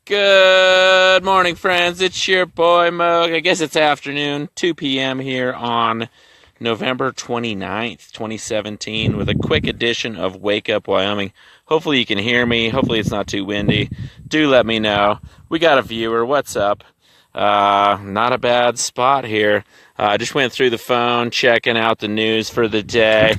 Good morning, friends. It's your boy Mog. I guess it's afternoon, 2 p.m. here on November 29th, 2017, with a quick edition of Wake Up Wyoming. Hopefully you can hear me. Hopefully it's not too windy. Do let me know. We got a viewer. What's up? Not a bad spot here. I just went through the phone, checking out the news for the day.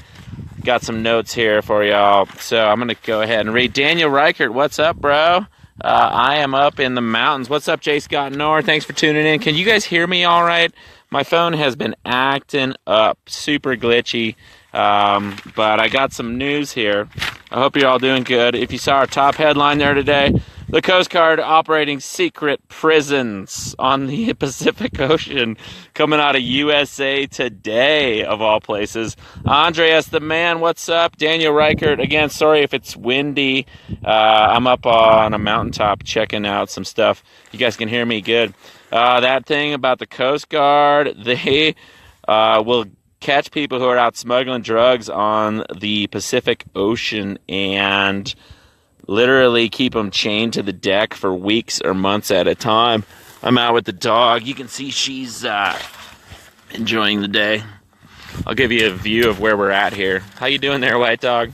Got some notes here for y'all. So I'm going to go ahead and read. Daniel Reichert, what's up, bro? I am up in the mountains. What's up, J. Scott Knorr? Thanks for tuning in. Can you guys hear me all right? My phone has been acting up, super glitchy, but I got some news here. I hope you're all doing good. If you saw our top headline there today, the Coast Guard operating secret prisons on the Pacific Ocean, coming out of USA Today, of all places. Andreas the man, what's up? Daniel Reichert, again, sorry if it's windy. I'm up on a mountaintop checking out some stuff. You guys can hear me good. That thing about the Coast Guard, they will catch people who are out smuggling drugs on the Pacific Ocean and literally keep them chained to the deck for weeks or months at a time. I'm out with the dog. You can see she's enjoying the day. I'll give you a view of where we're at here. How you doing there, white dog?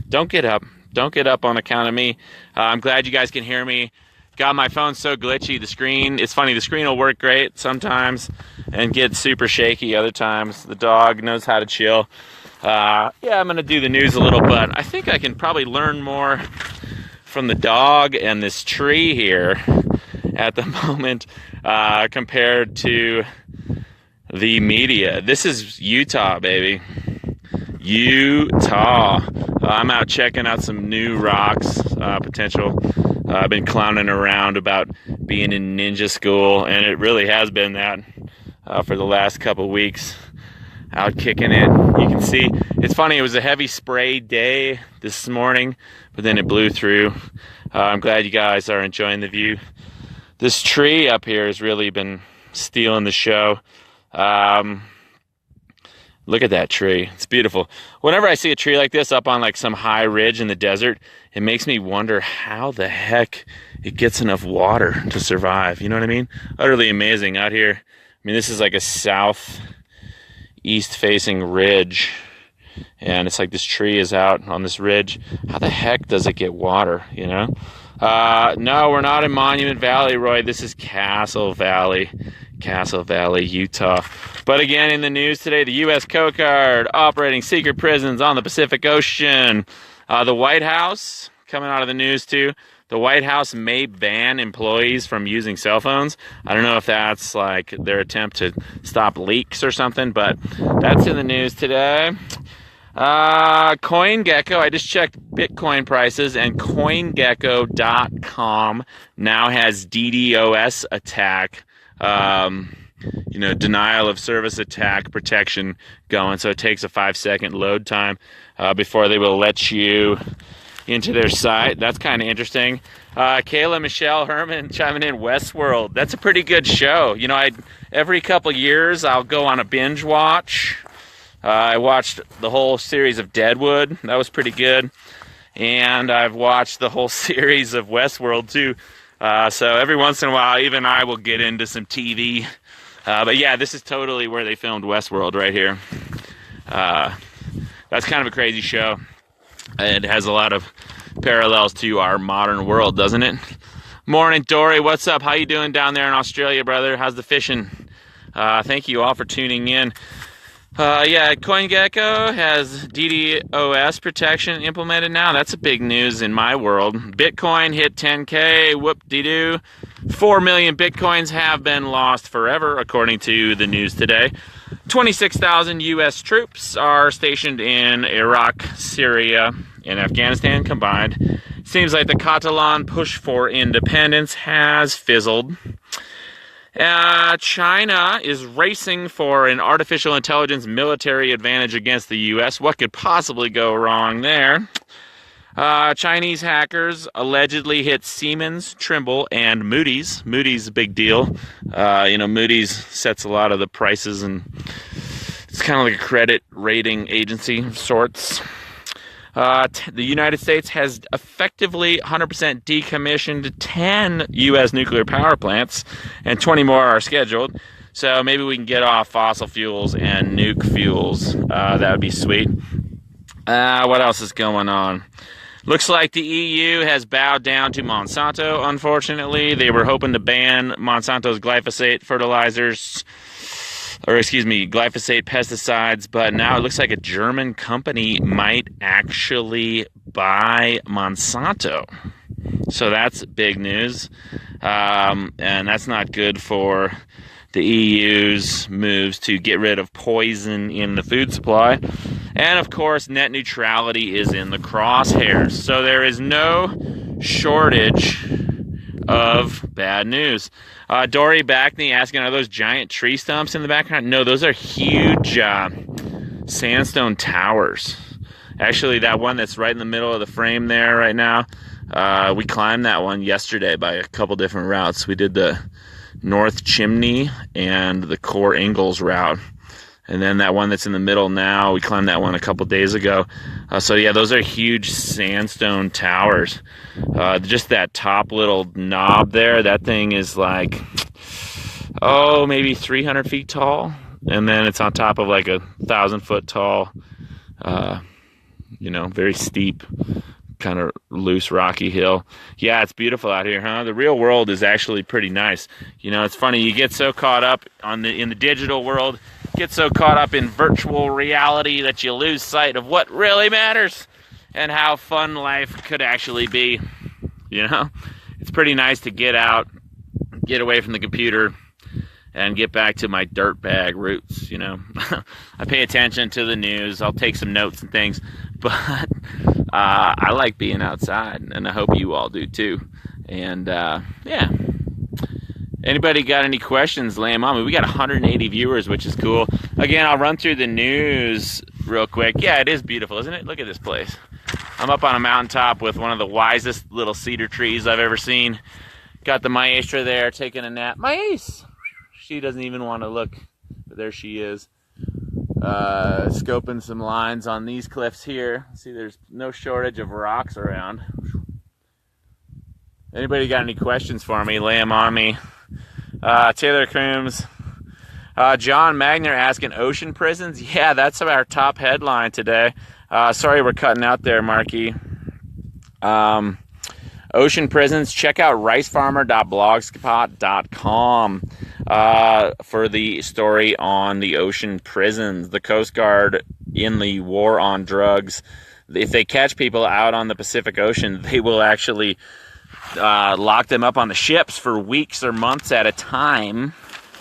Don't get up. Don't get up on account of me. I'm glad you guys can hear me. God, my phone's so glitchy. The screen, it's funny, the screen will work great sometimes and get super shaky other times. The dog knows how to chill. Yeah, I'm going to do the news a little, but I think I can probably learn more from the dog and this tree here at the moment compared to the media. This is Utah, baby. Utah. I'm out checking out some new rocks potential. I've been clowning around about being in ninja school, and it really has been that for the last couple weeks. Out kicking it. You can see, it's funny, it was a heavy spray day this morning, but then it blew through. I'm glad you guys are enjoying the view. This tree up here has really been stealing the show. Look at that tree. It's beautiful. Whenever I see a tree like this up on like some high ridge in the desert, it makes me wonder how the heck it gets enough water to survive. You know what I mean? Utterly amazing out here. I mean, this is like a southeast facing ridge, and it's like this tree is out on this ridge. How the heck does it get water, you know? No, we're not in Monument Valley, Roy. This is Castle Valley, Utah. But again, in the news today, the U.S. Coast Guard operating secret prisons on the Pacific Ocean. The White House, coming out of the news too, the White House may ban employees from using cell phones. I don't know if that's like their attempt to stop leaks or something, but that's in the news today. CoinGecko, I just checked Bitcoin prices, and CoinGecko.com now has DDoS attack, denial of service attack protection going. So it takes a 5-second load time before they will let you into their site. That's kind of interesting. Kayla Michelle Herman chiming in. Westworld, that's a pretty good show. You know, every couple years I'll go on a binge watch. I watched the whole series of Deadwood. That was pretty good. And I've watched the whole series of Westworld too. So every once in a while, even I will get into some TV. But yeah, this is totally where they filmed Westworld right here. That's kind of a crazy show. It has a lot of parallels to our modern world, doesn't it? Morning, Dory. What's up? How you doing down there in Australia, brother? How's the fishing? Thank you all for tuning in. Yeah, CoinGecko has DDoS protection implemented now. That's a big news in my world. Bitcoin hit 10K. Whoop-de-doo. 4 million Bitcoins have been lost forever, according to the news today. 26,000 U.S. troops are stationed in Iraq, Syria, and Afghanistan combined. Seems like the Catalan push for independence has fizzled. China is racing for an artificial intelligence military advantage against the U.S. What could possibly go wrong there? Chinese hackers allegedly hit Siemens, Trimble, and Moody's. Moody's a big deal. Moody's sets a lot of the prices, and it's kind of like a credit rating agency of sorts. The United States has effectively 100% decommissioned 10 U.S. nuclear power plants, and 20 more are scheduled. So maybe we can get off fossil fuels and nuke fuels. That would be sweet. What else is going on? Looks like the EU has bowed down to Monsanto, unfortunately. They were hoping to ban Monsanto's glyphosate fertilizers, glyphosate pesticides, but now it looks like a German company might actually buy Monsanto. So that's big news, and that's not good for the EU's moves to get rid of poison in the food supply. And of course, net neutrality is in the crosshairs. So there is no shortage of bad news. Dory Backney asking, are those giant tree stumps in the background? No, those are huge sandstone towers. Actually, that one that's right in the middle of the frame there right now, we climbed that one yesterday by a couple different routes. We did the North Chimney and the Core Ingalls route. And then that one that's in the middle now, we climbed that one a couple days ago. So yeah, those are huge sandstone towers. Just that top little knob there, that thing is like, maybe 300 feet tall. And then it's on top of like 1,000-foot tall, very steep, kind of loose rocky hill. Yeah, it's beautiful out here, huh? The real world is actually pretty nice. It's funny, you get so caught up in the digital world, get so caught up in virtual reality that you lose sight of what really matters and how fun life could actually be. It's pretty nice to get out, get away from the computer, and get back to my dirtbag roots. I pay attention to the news, I'll take some notes and things, but I like being outside, and I hope you all do too. And yeah, anybody got any questions, lay them on me. We got 180 viewers, which is cool. Again, I'll run through the news real quick. Yeah, it is beautiful, isn't it? Look at this place. I'm up on a mountaintop with one of the wisest little cedar trees I've ever seen. Got the maestra there taking a nap. Maes! She doesn't even want to look, but there she is. Scoping some lines on these cliffs here. See, there's no shortage of rocks around. Anybody got any questions for me? Lay them on me. Taylor Coombs. John Magner asking, ocean prisons? Yeah, that's our top headline today. Sorry we're cutting out there, Marky. Ocean prisons, check out ricefarmer.blogspot.com for the story on the ocean prisons. The Coast Guard in the war on drugs, if they catch people out on the Pacific Ocean, they will actually lock them up on the ships for weeks or months at a time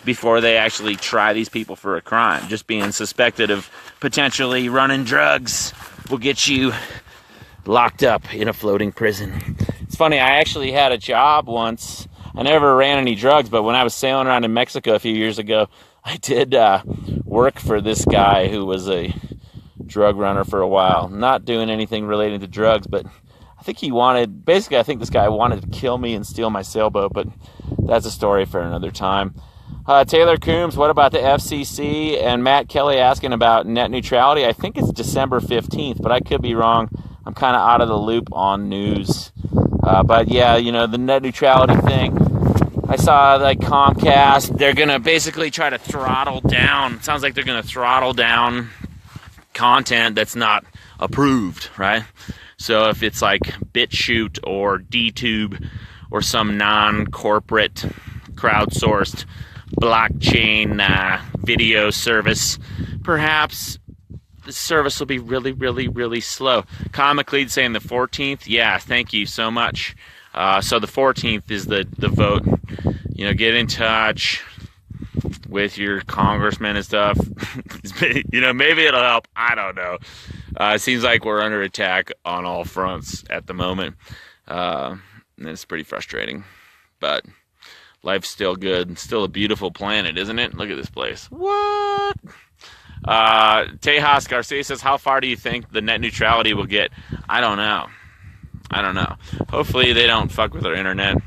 before they actually try these people for a crime. Just being suspected of potentially running drugs will get you locked up in a floating prison. It's funny, I actually had a job once. I never ran any drugs, but when I was sailing around in Mexico a few years ago, I did work for this guy who was a drug runner for a while. Not doing anything related to drugs, but I think this guy wanted to kill me and steal my sailboat, but that's a story for another time. Taylor Coombs, what about the FCC? And Matt Kelly asking about net neutrality. I think it's December 15th, but I could be wrong. I'm kind of out of the loop on news. But yeah, the net neutrality thing. I saw like Comcast, they're going to basically try to throttle down. Sounds like they're going to throttle down content that's not approved, right? So if it's like BitChute or DTube or some non-corporate crowdsourced blockchain video service, perhaps the service will be really, really, really slow. Kyle McLeod saying the 14th. Yeah, thank you so much. So the 14th is the vote. Get in touch with your congressman and stuff. Maybe it'll help. I don't know. It seems like we're under attack on all fronts at the moment. And it's pretty frustrating. But life's still good. Still a beautiful planet, isn't it? Look at this place. What? Tejas Garcia says, how far do you think the net neutrality will get? I don't know. Hopefully they don't fuck with our internet.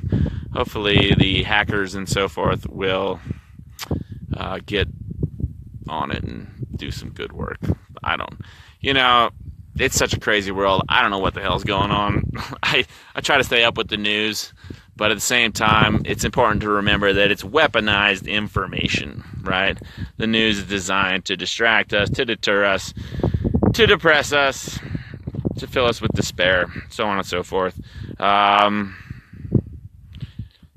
Hopefully the hackers and so forth will get on it and do some good work. it's such a crazy world. I don't know what the hell's going on. I try to stay up with the news, but at the same time, it's important to remember that it's weaponized information, right? The news is designed to distract us, to deter us, to depress us, to fill us with despair, so on and so forth.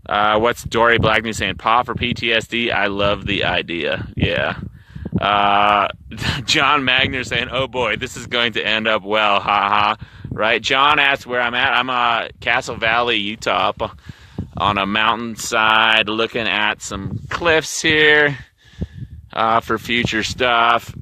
What's Dory Blackney saying? Paw for PTSD? I love the idea. Yeah. John Magner saying, oh boy, this is going to end up well. Ha ha. Right? John asks where I'm at. I'm Castle Valley, Utah, up on a mountainside looking at some cliffs here for future stuff.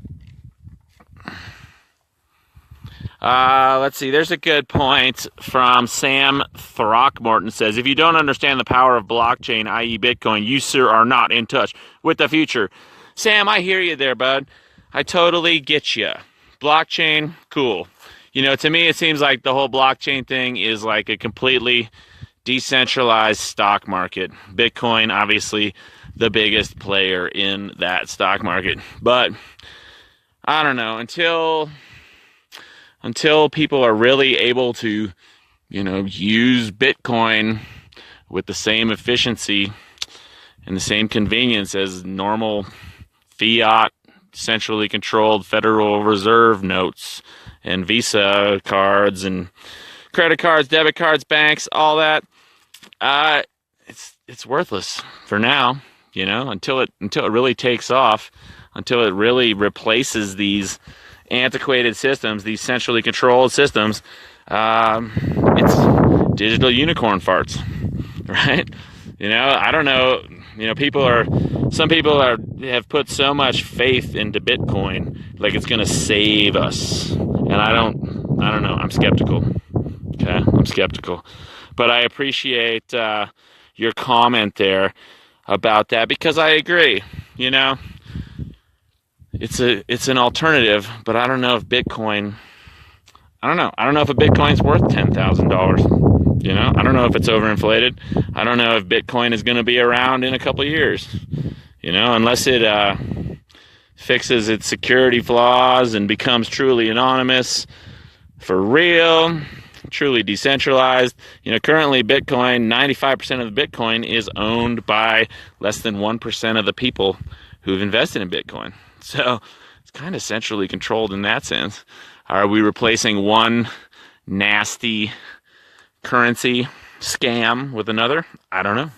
Let's see. There's a good point from Sam Throckmorton. Says, if you don't understand the power of blockchain, i.e. Bitcoin, you, sir, are not in touch with the future. Sam, I hear you there, bud. I totally get you. Blockchain, cool. You know, to me, it seems like the whole blockchain thing is like a completely decentralized stock market. Bitcoin, obviously, the biggest player in that stock market. But I don't know, until people are really able to, you know, use Bitcoin with the same efficiency and the same convenience as normal fiat, centrally controlled Federal Reserve notes and Visa cards and credit cards, debit cards, banks, all that, it's worthless for now, you know, until it really takes off, until it really replaces these antiquated systems, these centrally controlled systems. It's digital unicorn farts, right? You know, I don't know. You know, some people have put so much faith into Bitcoin, like it's going to save us. And I don't know. I'm skeptical. Okay, I'm skeptical. But I appreciate your comment there about that, because I agree. You know, it's an alternative, but I don't know if Bitcoin. I don't know if a Bitcoin's worth $10,000. You know, I don't know if it's overinflated. I don't know if Bitcoin is going to be around in a couple of years. You know, unless it fixes its security flaws and becomes truly anonymous, for real, truly decentralized. You know, currently Bitcoin, 95% of the Bitcoin is owned by less than 1% of the people who've invested in Bitcoin. So it's kind of centrally controlled in that sense. Are we replacing one nasty currency scam with another? I don't know.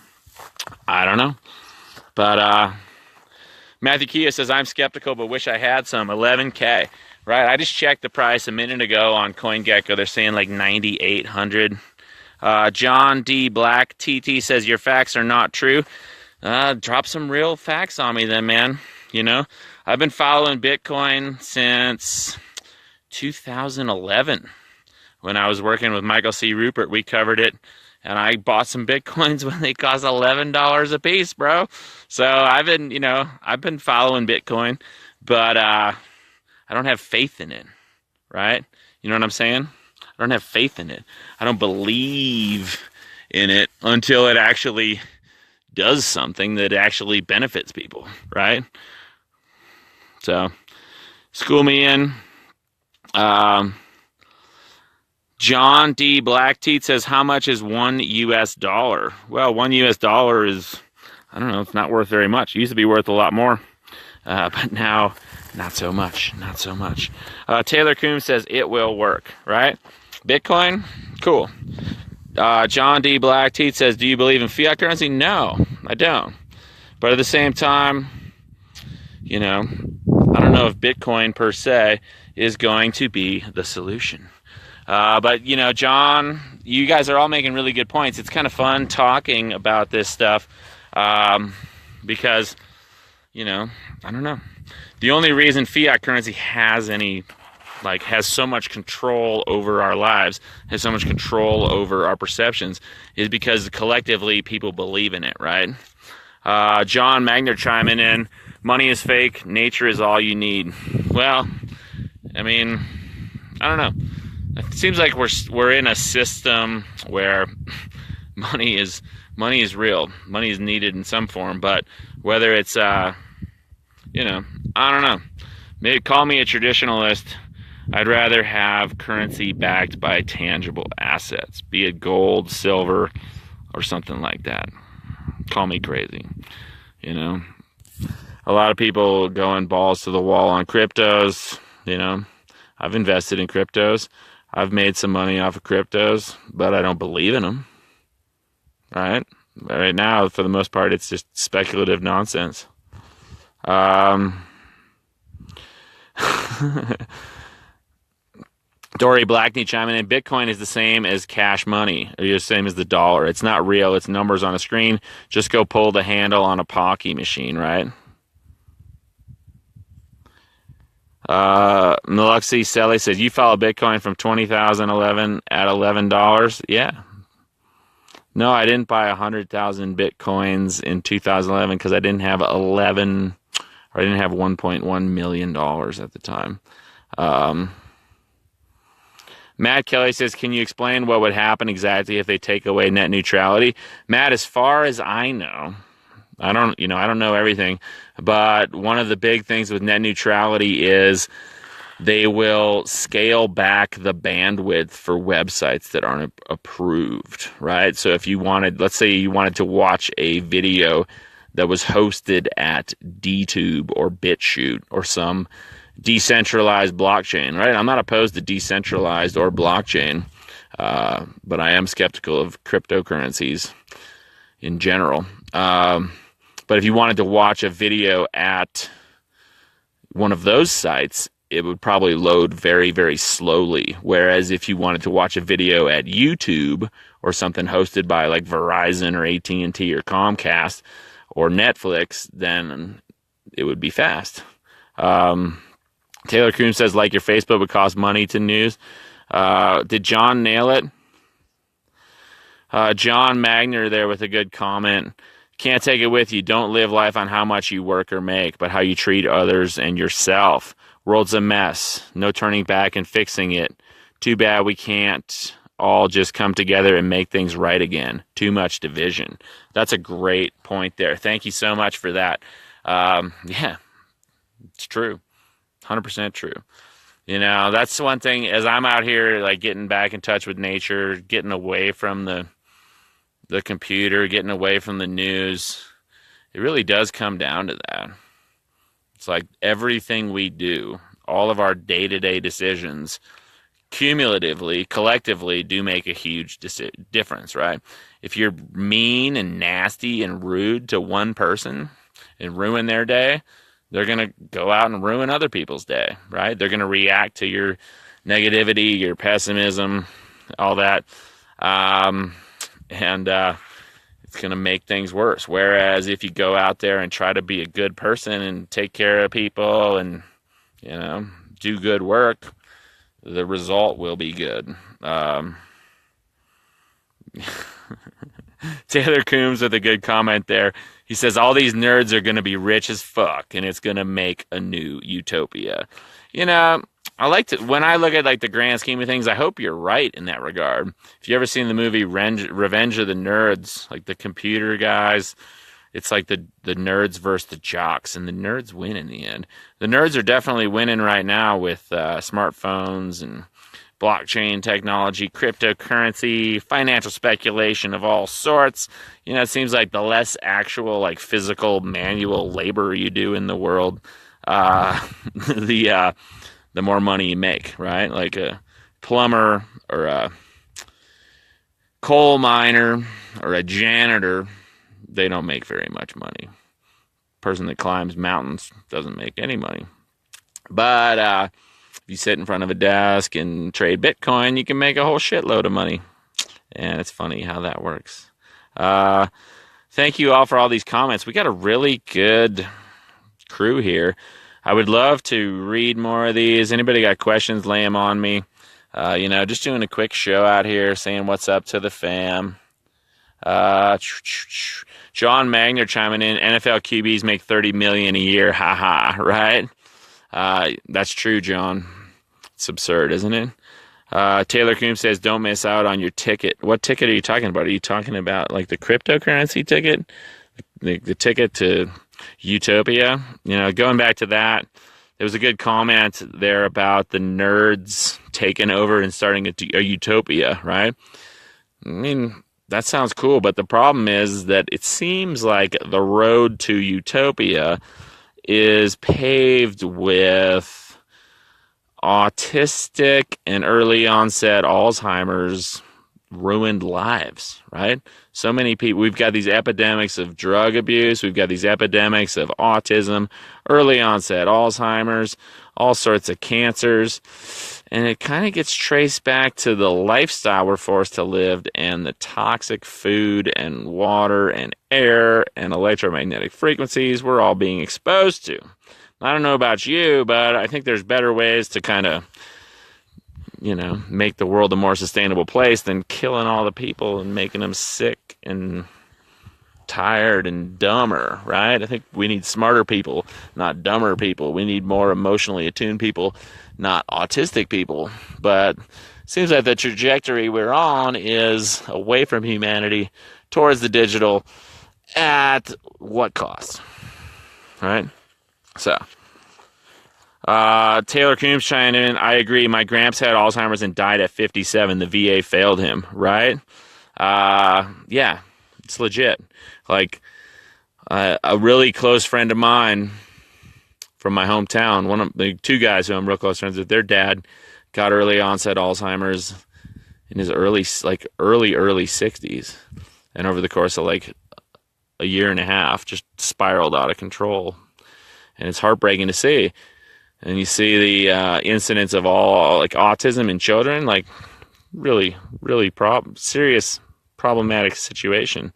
But Matthew Kia says, I'm skeptical but wish I had some. 11K. Right, I just checked the price a minute ago on CoinGecko. They're saying like 9,800. John D. Black TT says, your facts are not true. Drop some real facts on me then, man. You know, I've been following Bitcoin since 2011. When I was working with Michael C. Rupert, we covered it, and I bought some Bitcoins when they cost $11 a piece, bro. So I've been following Bitcoin, but I don't have faith in it, right? You know what I'm saying? I don't have faith in it. I don't believe in it until it actually does something that actually benefits people, right? So, school me in. John D. Blackteeth says, how much is $1 US? Well, $1 US is, I don't know, it's not worth very much. It used to be worth a lot more, but now, not so much. Taylor Coombs says, it will work, right? Bitcoin? Cool. John D. Blackteeth says, do you believe in fiat currency? No, I don't. But at the same time, you know, I don't know if Bitcoin per se is going to be the solution. But, you know, John, you guys are all making really good points. It's kind of fun talking about this stuff because, you know, I don't know. The only reason fiat currency has so much control over our lives, has so much control over our perceptions, is because collectively people believe in it, right? John Magner chiming in, money is fake, nature is all you need. Well, I mean, I don't know. It seems like we're in a system where money is real. Money is needed in some form, but whether it's you know, I don't know. Maybe call me a traditionalist. I'd rather have currency backed by tangible assets, be it gold, silver, or something like that. Call me crazy, you know. A lot of people going balls to the wall on cryptos, you know. I've invested in cryptos. I've made some money off of cryptos, but I don't believe in them. Right? Right now, for the most part, it's just speculative nonsense. Dory Blackney chiming in. Bitcoin is the same as cash money, or the same as the dollar. It's not real. It's numbers on a screen. Just go pull the handle on a Pocky machine, right? Naluxi Selly says, you follow Bitcoin from 2011 at $11. Yeah. No, I didn't buy 100,000 Bitcoins in 2011 because I didn't have $1.1 million at the time. Matt Kelly says, can you explain what would happen exactly if they take away net neutrality? Matt, as far as I know, I don't know everything, but one of the big things with net neutrality is they will scale back the bandwidth for websites that aren't approved, right? So if you wanted, let's say you wanted to watch a video that was hosted at DTube or BitChute or some decentralized blockchain, right? I'm not opposed to decentralized or blockchain, but I am skeptical of cryptocurrencies in general. But if you wanted to watch a video at one of those sites, it would probably load very, very slowly. Whereas if you wanted to watch a video at YouTube or something hosted by like Verizon or AT&T or Comcast or Netflix, then it would be fast. Taylor Coon says, like your Facebook would cost money to news. Did John nail it? John Magner there with a good comment. Can't take it with you. Don't live life on how much you work or make, but how you treat others and yourself. World's a mess. No turning back and fixing it. Too bad we can't all just come together and make things right again. Too much division. That's a great point there. Thank you so much for that. Yeah, it's true. 100% true. You know, that's one thing as I'm out here, like getting back in touch with nature, getting away from the computer, getting away from the news. It really does come down to that. It's like everything we do, all of our day-to-day decisions, cumulatively, collectively, do make a huge difference, right? If you're mean and nasty and rude to one person and ruin their day, they're going to go out and ruin other people's day, right? They're going to react to your negativity, your pessimism, all that. And it's going to make things worse. Whereas if you go out there and try to be a good person and take care of people and, you know, do good work, the result will be good. Taylor Coombs with a good comment there. He says, all these nerds are going to be rich as fuck, and it's going to make a new utopia. You know, I like to, when I look at like the grand scheme of things, I hope you're right in that regard. If you ever seen the movie Revenge of the Nerds, like the computer guys, it's like the nerds versus the jocks, and the nerds win in the end. The nerds are definitely winning right now with smartphones and blockchain technology, cryptocurrency, financial speculation of all sorts. You know, it seems like the less actual, like physical manual labor you do in the world, the more money you make, right? Like a plumber or a coal miner or a janitor, they don't make very much money. Person that climbs mountains doesn't make any money. But if you sit in front of a desk and trade Bitcoin, you can make a whole shitload of money. And it's funny how that works. Thank you all for all these comments. We got a really good crew here. I would love to read more of these. Anybody got questions, lay them on me. You know, just doing a quick show out here, saying what's up to the fam. John Magner chiming in. NFL QBs make $30 million a year. Haha, right? That's true, John. It's absurd, isn't it? Taylor Coombs says, don't miss out on your ticket. What ticket are you talking about? Are you talking about like the cryptocurrency ticket? The ticket to Utopia? You know, going back to that, there was a good comment there about the nerds taking over and starting a utopia, right? I mean, that sounds cool, but the problem is that it seems like the road to utopia is paved with autistic and early onset Alzheimer's ruined lives, right? So many people, we've got these epidemics of drug abuse, we've got these epidemics of autism, early onset Alzheimer's, all sorts of cancers, and it kind of gets traced back to the lifestyle we're forced to live and the toxic food and water and air and electromagnetic frequencies we're all being exposed to. I don't know about you, but I think there's better ways to kind of, make the world a more sustainable place than killing all the people and making them sick and tired and dumber, right? I think we need smarter people, not dumber people. We need more emotionally attuned people, not autistic people. But it seems like the trajectory we're on is away from humanity towards the digital at what cost, right? So, Taylor Coombs chiming in. I agree. My gramps had Alzheimer's and died at 57. The VA failed him, right? Yeah, it's legit. Like, a really close friend of mine from my hometown, one of the two guys who I'm real close friends with, their dad got early onset Alzheimer's in his early 60s. And over the course of like a year and a half, just spiraled out of control. And it's heartbreaking to see. And you see the incidence of all like autism in children, like really, really serious, problematic situation.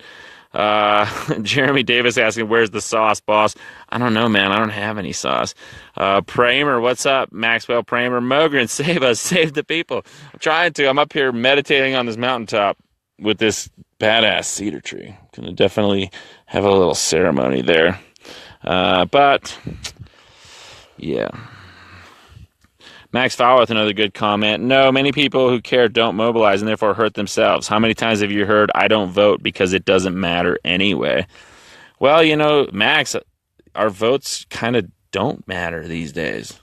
Jeremy Davis asking, where's the sauce, boss? I don't know, man. I don't have any sauce. Pramer, what's up? Maxwell Pramer. Mogren, save us. Save the people. I'm trying to. I'm up here meditating on this mountaintop with this badass cedar tree. Gonna definitely have a little ceremony there. But yeah. Max Fowler with another good comment. No, many people who care don't mobilize and therefore hurt themselves. How many times have you heard, I don't vote because it doesn't matter anyway? Well, Max, our votes kind of don't matter these days.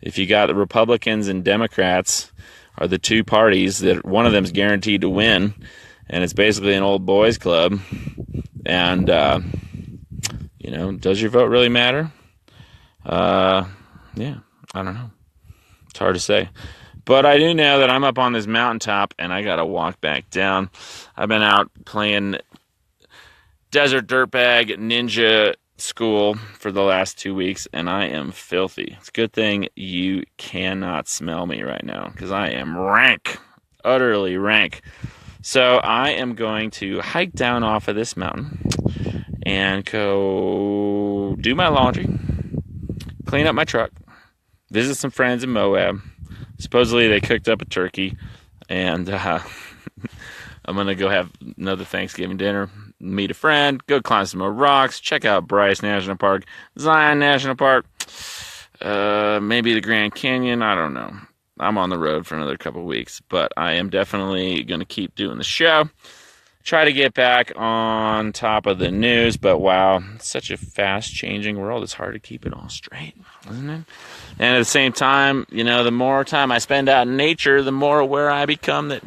If you got the Republicans and Democrats are the two parties that one of them's guaranteed to win, and it's basically an old boys club, and, does your vote really matter? Yeah, I don't know. It's hard to say. But I do know that I'm up on this mountaintop and I got to walk back down. I've been out playing Desert Dirtbag Ninja School for the last 2 weeks and I am filthy. It's a good thing you cannot smell me right now because I am rank, utterly rank. So I am going to hike down off of this mountain and go do my laundry, clean up my truck, visit some friends in Moab. Supposedly they cooked up a turkey, and I'm going to go have another Thanksgiving dinner, meet a friend, go climb some more rocks, check out Bryce National Park, Zion National Park, maybe the Grand Canyon, I don't know. I'm on the road for another couple of weeks, but I am definitely going to keep doing the show. Try to get back on top of the news, but wow, it's such a fast-changing world. It's hard to keep it all straight, isn't it? And at the same time, the more time I spend out in nature, the more aware I become that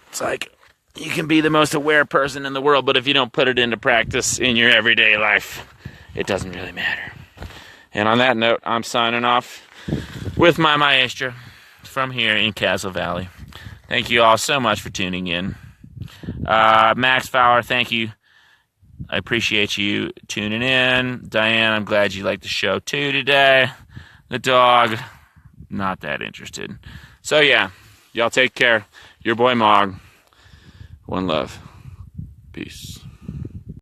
it's like you can be the most aware person in the world, but if you don't put it into practice in your everyday life, it doesn't really matter. And on that note, I'm signing off with my maestro from here in Castle Valley. Thank you all so much for tuning in. Max Fowler, thank you. I appreciate you tuning in. Diane, I'm glad you liked the show too today. The dog, not that interested. So yeah, y'all take care. Your boy Mog. One love. Peace.